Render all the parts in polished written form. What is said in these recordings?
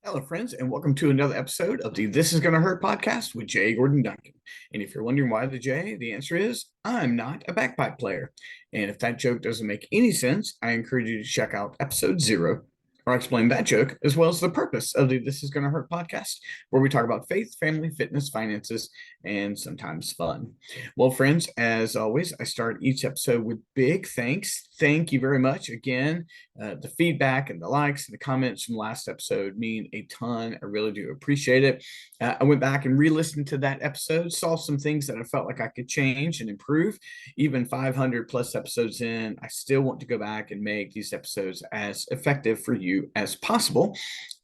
Hello, friends, and welcome to another episode of the This Is Gonna Hurt podcast with Jay Gordon Duncan. And if you're wondering why the J, the answer is I'm not a bagpipe player. And if that joke doesn't make any sense, I encourage you to check out episode 0, where I explain that joke, as well as the purpose of the This Is Gonna Hurt podcast, where we talk about faith, family, fitness, finances, and sometimes fun. Well, friends, as always, I start each episode with big thanks. Thank you very much again. The feedback and the likes and the comments from last episode mean a ton. I really do appreciate it. I went back and re-listened to that episode, saw some things that I felt like I could change and improve. Even 500 plus episodes in, I still want to go back and make these episodes as effective for you as possible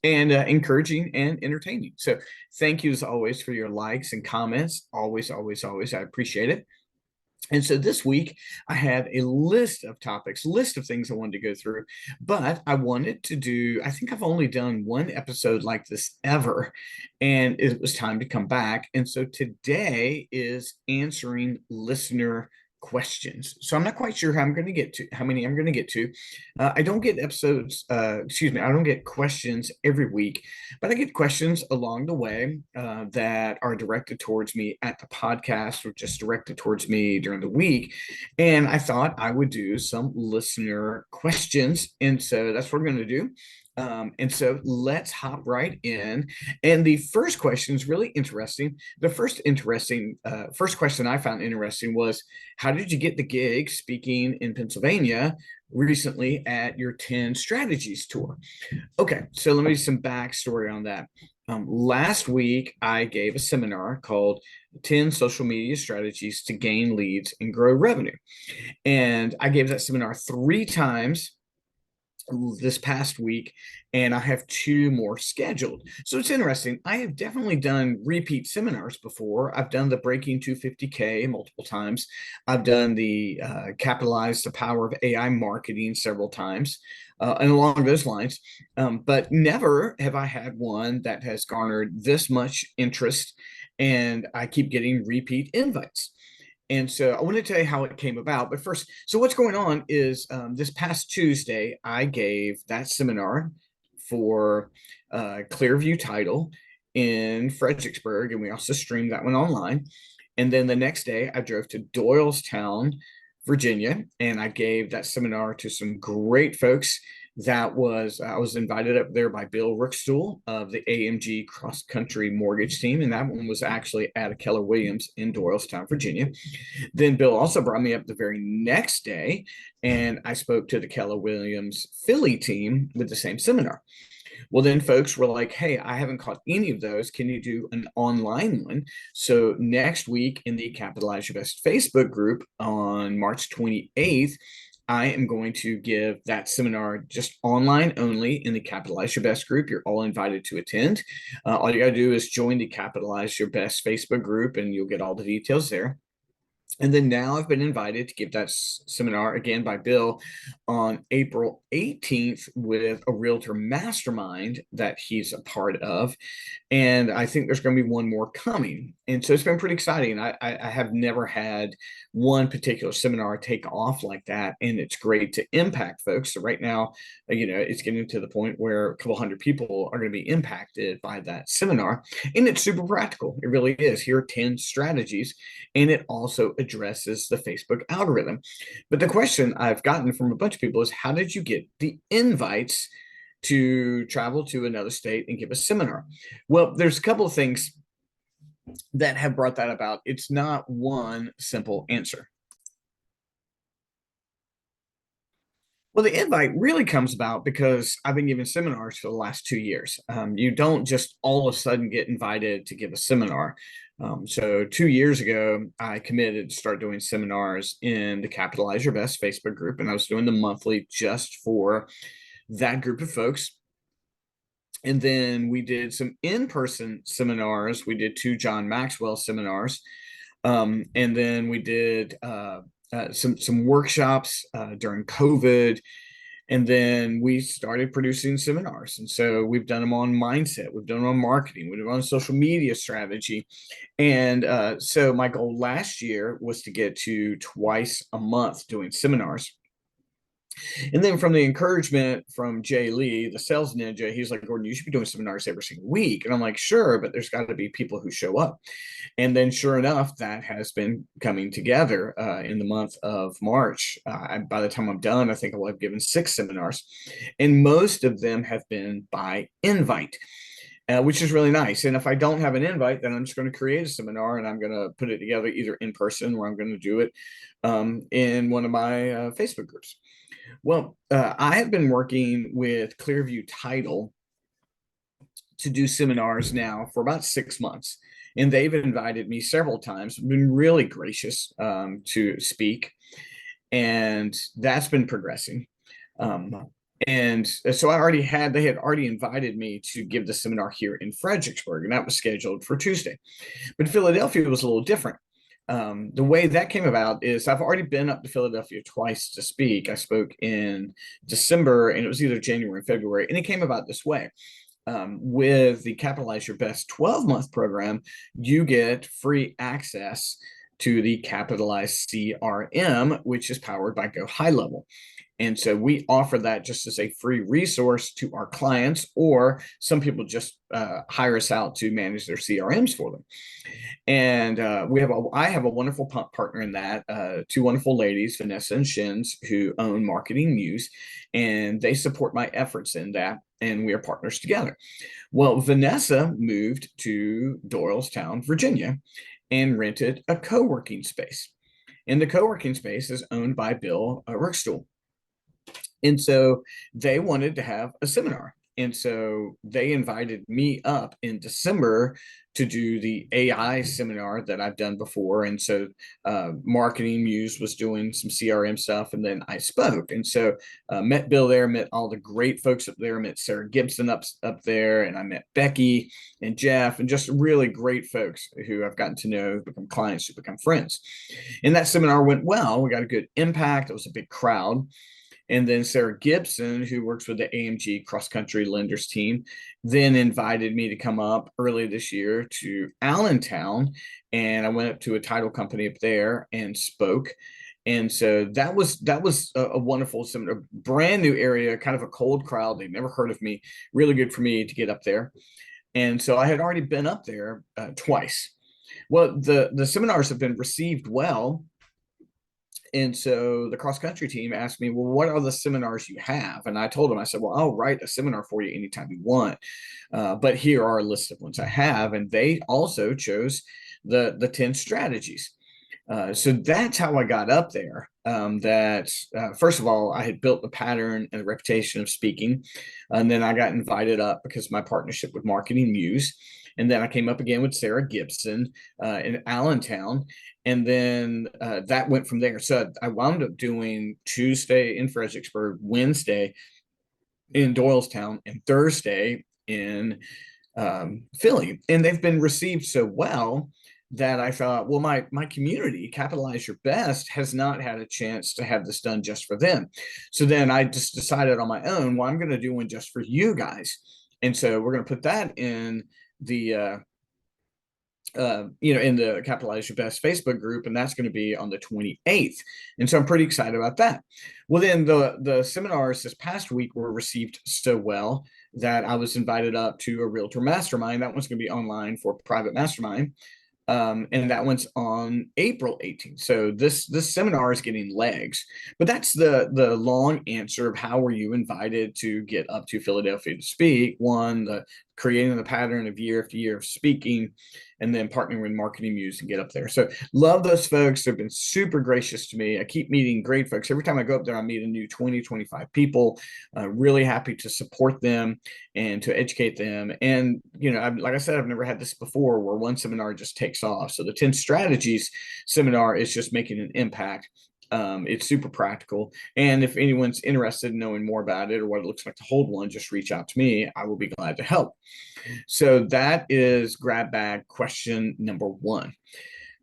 and encouraging and entertaining. So thank you as always for your likes and comments. Always, always, always. I appreciate it. And so this week I had a list of topics, list of things I wanted to go through, but I wanted to do, I think I've only done one episode like this ever, and it was time to come back. And so today is answering listener questions. So I'm not quite sure how many I'm going to get to. I don't get I don't get questions every week, but I get questions along the way that are directed towards me at the podcast or just directed towards me during the week. And I thought I would do some listener questions. And so that's what we're going to do. And so let's hop right in. And the first question is really interesting. The first question I found interesting was, how did you get the gig speaking in Pennsylvania recently at your 10 strategies tour? Okay, so let me do some backstory on that. Last week, I gave a seminar called 10 Social Media Strategies to Gain Leads and Grow Revenue. And I gave that seminar 3 times this past week, and I have 2 more scheduled. So it's interesting. I have definitely done repeat seminars before. I've done the Breaking 250K multiple times. I've done the Capitalize the Power of AI Marketing several times. And along those lines, but never have I had one that has garnered this much interest, and I keep getting repeat invites. And so I want to tell you how it came about. But first, so what's going on is this past Tuesday, I gave that seminar for Clearview Title in Fredericksburg, and we also streamed that one online. And then the next day, I drove to Doylestown, Virginia, and I gave that seminar to some great folks. I was invited up there by Bill Rookstool of the AMG Cross Country Mortgage Team, and that one was actually at Keller Williams in Doylestown, Virginia. Then Bill also brought me up the very next day, and I spoke to the Keller Williams Philly team with the same seminar. Well, then folks were like, hey, I haven't caught any of those. Can you do an online one? So next week in the Capitalize Your Best Facebook group on March 28th, I am going to give that seminar just online only in the Capitalize Your Best group. You're all invited to attend. All you got to do is join the Capitalize Your Best Facebook group, and you'll get all the details there. And then now I've been invited to give that seminar again by Bill on April 18th with a realtor mastermind that he's a part of. And I think there's going to be one more coming. And so it's been pretty exciting. I have never had one particular seminar take off like that. And it's great to impact folks. So right now, it's getting to the point where a couple hundred people are going to be impacted by that seminar. And it's super practical. It really is. Here are 10 strategies. And it also addresses the Facebook algorithm. But the question I've gotten from a bunch of people is, how did you get the invites to travel to another state and give a seminar? Well, there's a couple of things that have brought that about. It's not one simple answer. Well, the invite really comes about because I've been giving seminars for the last 2 years. You don't just all of a sudden get invited to give a seminar. So 2 years ago, I committed to start doing seminars in the Capitalize Your Best Facebook group, and I was doing them monthly just for that group of folks. And then we did some in-person seminars. We did 2 John Maxwell seminars, and then we did some workshops during COVID. And then we started producing seminars. And so we've done them on mindset, we've done them on marketing, we've done on social media strategy. And so my goal last year was to get to twice a month doing seminars. And then from the encouragement from Jay Lee, the sales ninja, he's like, Gordon, you should be doing seminars every single week. And I'm like, sure, but there's got to be people who show up. And then sure enough, that has been coming together in the month of March. By the time I'm done, I think I will have given 6 seminars, and most of them have been by invite. Which is really nice. And if I don't have an invite, then I'm just going to create a seminar and I'm going to put it together either in person or I'm going to do it in one of my Facebook groups. Well, I have been working with Clearview Title to do seminars now for about 6 months. And they've invited me several times, been really gracious to speak. And that's been progressing. And so they had already invited me to give the seminar here in Fredericksburg, and that was scheduled for Tuesday. But Philadelphia was a little different. The way that came about is I've already been up to Philadelphia twice to speak. I spoke in December, and it was either January or February, and it came about this way. With the Capitalize Your Best 12-month program, you get free access to the Capitalize CRM, which is powered by Go High Level. And so we offer that just as a free resource to our clients, or some people just hire us out to manage their CRMs for them. And I have a wonderful partner in that, 2 wonderful ladies, Vanessa and Shins, who own Marketing Muse, and they support my efforts in that, and we are partners together. Well, Vanessa moved to Doylestown, Virginia, and rented a co-working space. And the co-working space is owned by Bill Rickstuhl. And so they wanted to have a seminar. And so they invited me up in December to do the AI seminar that I've done before. And so Marketing Muse was doing some CRM stuff, and then I spoke. And so met Bill there, met all the great folks up there, met Sarah Gibson up there, and I met Becky and Jeff, and just really great folks who I've gotten to know, become clients, who become friends. And that seminar went well. We got a good impact. It was a big crowd. And then Sarah Gibson, who works with the AMG cross country lenders team, then invited me to come up early this year to Allentown. And I went up to a title company up there and spoke. And so that was a wonderful seminar, brand new area, kind of a cold crowd. They'd never heard of me. Really good for me to get up there. And so I had already been up there twice. Well, the seminars have been received well. And so the cross country team asked me, well, what are the seminars you have? And I told them, I said, well, I'll write a seminar for you anytime you want. But here are a list of ones I have. And they also chose the 10 strategies. So that's how I got up there. First of all, I had built the pattern and the reputation of speaking. And then I got invited up because of my partnership with Marketing Muse. And then I came up again with Sarah Gibson in Allentown. And then that went from there. So I wound up doing Tuesday in Fredericksburg, Wednesday in Doylestown, and Thursday in Philly. And they've been received so well that I thought, well, my community, Capitalize Your Best, has not had a chance to have this done just for them. So then I just decided on my own, well, I'm going to do one just for you guys. And so we're going to put that in the in the Capitalize Your Best Facebook group, and that's going to be on the 28th. And so I'm pretty excited about that. Well, then the seminars this past week were received so well that I was invited up to a realtor mastermind. That one's going to be online for private mastermind. And that one's on April 18th. So this seminar is getting legs, but that's the long answer of how were you invited to get up to Philadelphia to speak. One, the creating the pattern of year after year of speaking, and then partnering with Marketing Muse and get up there. So love those folks. They've been super gracious to me. I keep meeting great folks. Every time I go up there, I meet a new 20, 25 people. Really happy to support them and to educate them. And, like I said, I've never had this before where one seminar just takes off. So the 10 strategies seminar is just making an impact. It's super practical. And if anyone's interested in knowing more about it or what it looks like to hold one, just reach out to me. I will be glad to help. So that is grab bag question number 1.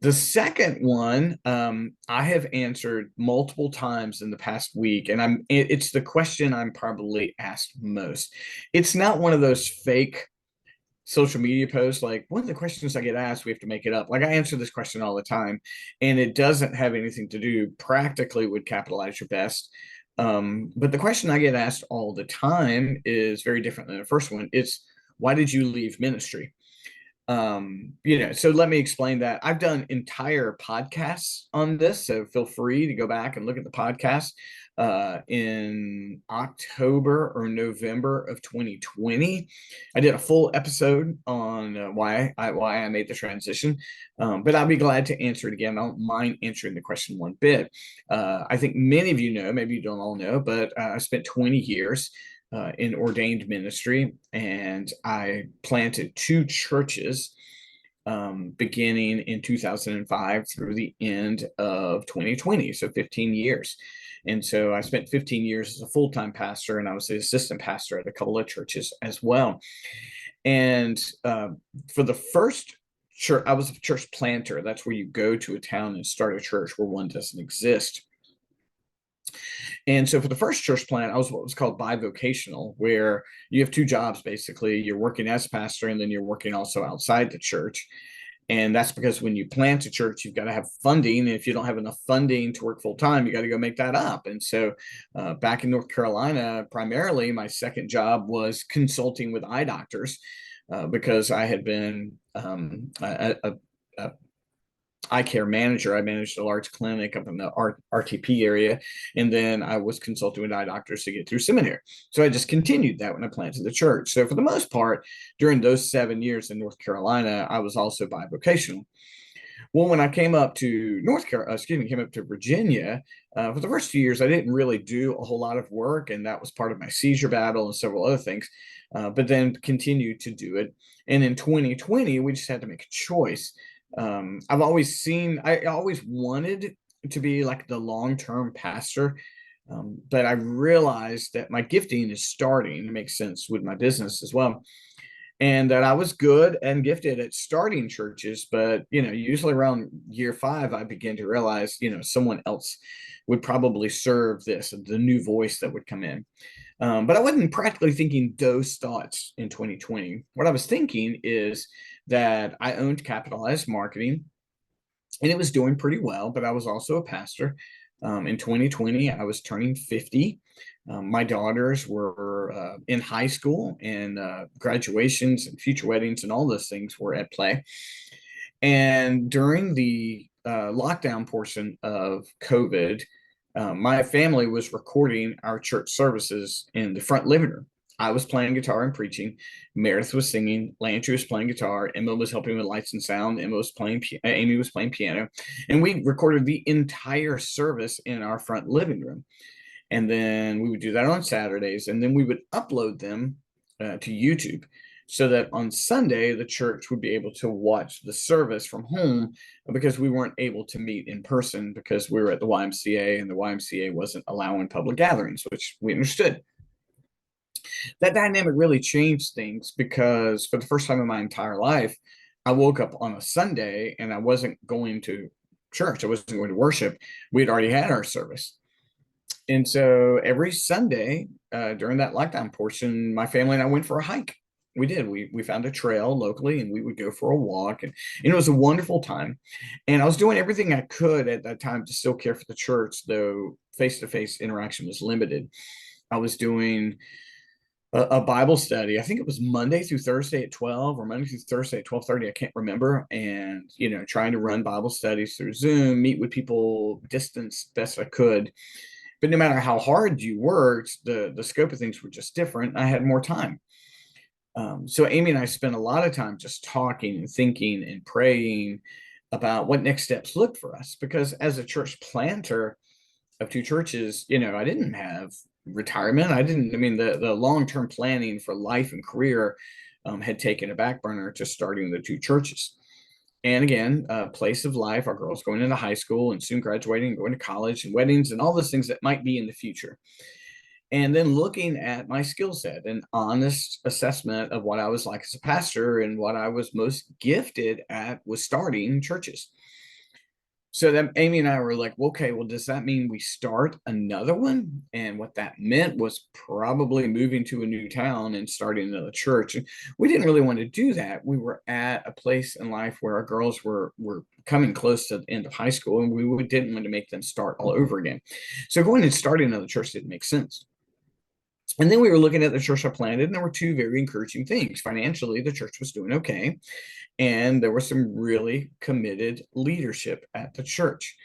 The second one, I have answered multiple times in the past week, and it's the question I'm probably asked most. It's not one of those fake social media posts like, one of the questions I get asked, we have to make it up. Like, I answer this question all the time, and it doesn't have anything to do practically with Capitalize Your Best. But the question I get asked all the time is very different than the first one. It's, why did you leave ministry? So let me explain that. I've done entire podcasts on this, so feel free to go back and look at the podcast in October or November of 2020. I did a full episode on why I made the transition, but I'll be glad to answer it again. I don't mind answering the question one bit. I think many of you know, maybe you don't all know, but I spent 20 years in ordained ministry, and I planted two churches beginning in 2005 through the end of 2020, so 15 years. And so I spent 15 years as a full-time pastor, and I was the assistant pastor at a couple of churches as well. And for the first church, I was a church planter. That's where you go to a town and start a church where one doesn't exist. And so for the first church plant, I was what was called bivocational, where you have two jobs basically. You're working as pastor, and then you're working also outside the church. And that's because when you plant a church, you've got to have funding. And if you don't have enough funding to work full time, you got to go make that up. And so back in North Carolina, primarily my second job was consulting with eye doctors because I had been a eye care manager. I managed a large clinic up in the RTP area, and then I was consulting with eye doctors to get through seminary. So I just continued that when I planted the church. So for the most part, during those 7 years in North Carolina, I was also bivocational. Well, when I came up to came up to Virginia, for the first few years, I didn't really do a whole lot of work, and that was part of my seizure battle and several other things, but then continued to do it. And in 2020, we just had to make a choice. I always wanted to be like the long-term pastor, but I realized that my gifting is starting to make sense with my business as well, and that I was good and gifted at starting churches. But, usually around year 5, I began to realize, someone else would probably serve the new voice that would come in. But I wasn't practically thinking those thoughts in 2020. What I was thinking is that I owned Capitalized Marketing, and it was doing pretty well, but I was also a pastor. In 2020, I was turning 50. My daughters were in high school, and graduations and future weddings and all those things were at play. And during the lockdown portion of COVID, my family was recording our church services in the front living room. I was playing guitar and preaching. Meredith was singing. Landry was playing guitar. Emma was helping with lights and sound. Amy was playing piano, and we recorded the entire service in our front living room. And then we would do that on Saturdays, and then we would upload them to YouTube, so that on Sunday the church would be able to watch the service from home, because we weren't able to meet in person because we were at the YMCA, and the YMCA wasn't allowing public gatherings, which we understood. That dynamic really changed things, because for the first time in my entire life, I woke up on a Sunday and I wasn't going to church. I wasn't going to worship. We had already had our service. And so every Sunday during that lockdown portion, my family and I went for a hike. We did. We found a trail locally, and we would go for a walk, and it was a wonderful time. And I was doing everything I could at that time to still care for the church, though face-to-face interaction was limited. I was doing a Bible study. I think it was Monday through Thursday at 12, or Monday through Thursday at 12:30. I can't remember. And, trying to run Bible studies through Zoom, meet with people distance best I could. But no matter how hard you worked, the scope of things were just different. I had more time. So Amy and I spent a lot of time just talking and thinking and praying about what next steps looked for us. Because as a church planter of two churches, I didn't have retirement. The long-term planning for life and career had taken a back burner to starting the two churches. And again, place of life, our girls going into high school and soon graduating and going to college and weddings and all those things that might be in the future. And then looking at my skill set, an honest assessment of what I was like as a pastor, and what I was most gifted at was starting churches. So then Amy and I were like, well, okay, well, does that mean we start another one? And what that meant was probably moving to a new town and starting another church. And we didn't really want to do that. We were at a place in life where our girls were coming close to the end of high school, and didn't want to make them start all over again. So going and starting another church didn't make sense. And then we were looking at the church I planted, and there were two very encouraging things. Financially, the church was doing okay, and there was some really committed leadership at the church.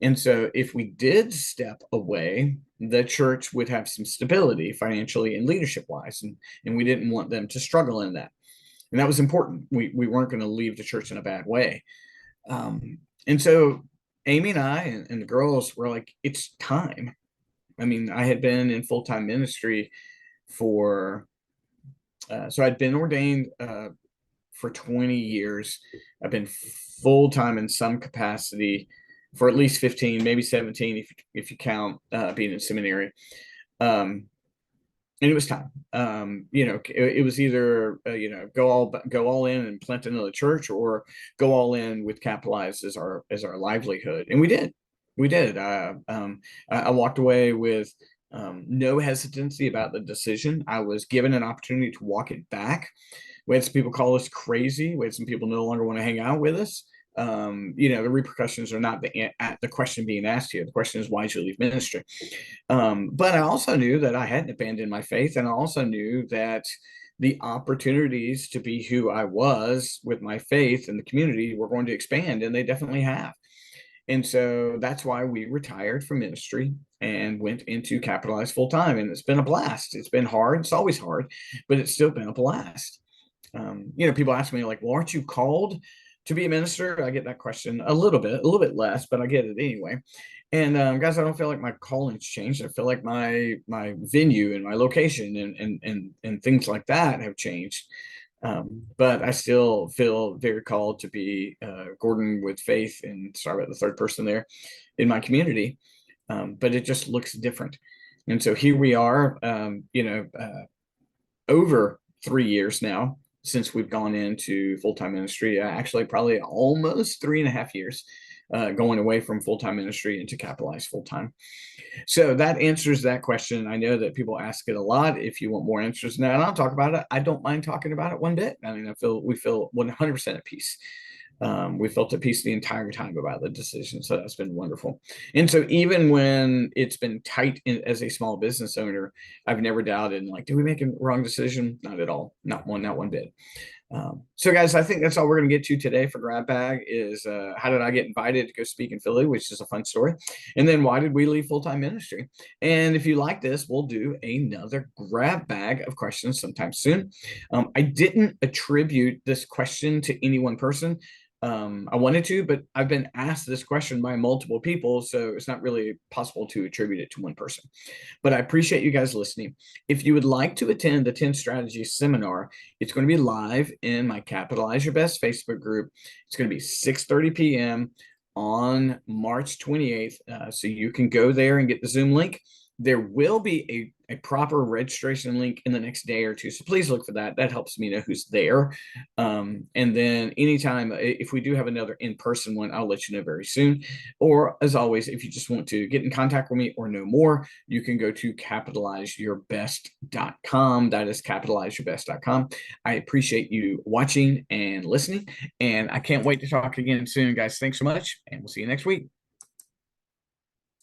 And so, if we did step away, the church would have some stability financially and leadership wise, and we didn't want them to struggle in that. And that was important. We weren't going to leave the church in a bad way. And so, Amy and I and the girls were like, it's time. I mean, I had been in full time ministry for, so I'd been ordained for 20 years. I've been full time in some capacity for at least 15, maybe 17, if you count being in seminary. And it was time. It was either go all in and plant another church, or go all in with Capitalize as our livelihood, and we did. I walked away with no hesitancy about the decision. I was given an opportunity to walk it back. We had some people call us crazy. We had some people no longer want to hang out with us. The repercussions are not the question being asked here. The question is, why did you leave ministry? But I also knew that I hadn't abandoned my faith, and I also knew that the opportunities to be who I was with my faith and the community were going to expand, and they definitely have. And so that's why we retired from ministry and went into Capitalize full time. And it's been a blast. It's been hard. It's always hard, but it's still been a blast. People ask me like, well, aren't you called to be a minister? I get that question a little bit less, but I get it anyway. And guys, I don't feel like my calling's changed. I feel like my venue and my location and things like that have changed. But I still feel very called to be Gordon with faith, and sorry about the third person there, in my community. But it just looks different. And so here we are, over 3 years now since we've gone into full-time ministry. Actually, probably almost 3.5 years going away from full-time ministry into Capitalize full-time. So that answers that question. I know that people ask it a lot. If you want more answers than that, and I'll talk about it. I don't mind talking about it one bit. I mean, we feel 100% at peace. We felt at peace the entire time about the decision. So that's been wonderful. And so even when it's been tight as a small business owner, I've never doubted, like, did we make a wrong decision? Not at all. Not one bit. So guys, I think that's all we're going to get to today for Grab Bag is how did I get invited to go speak in Philly, which is a fun story. And then why did we leave full-time ministry? And if you like this, we'll do another Grab Bag of questions sometime soon. I didn't attribute this question to any one person. I wanted to, but I've been asked this question by multiple people, so it's not really possible to attribute it to one person. But I appreciate you guys listening. If you would like to attend the 10 Strategies seminar, it's going to be live in my Capitalize Your Best Facebook group. It's going to be 6:30 p.m. on March 28th. So you can go there and get the Zoom link. There will be a proper registration link in the next day or two. So please look for that. That helps me know who's there. And then anytime, if we do have another in-person one, I'll let you know very soon. Or as always, if you just want to get in contact with me or know more, you can go to capitalizeyourbest.com. That is capitalizeyourbest.com. I appreciate you watching and listening, and I can't wait to talk again soon, guys. Thanks so much, and we'll see you next week.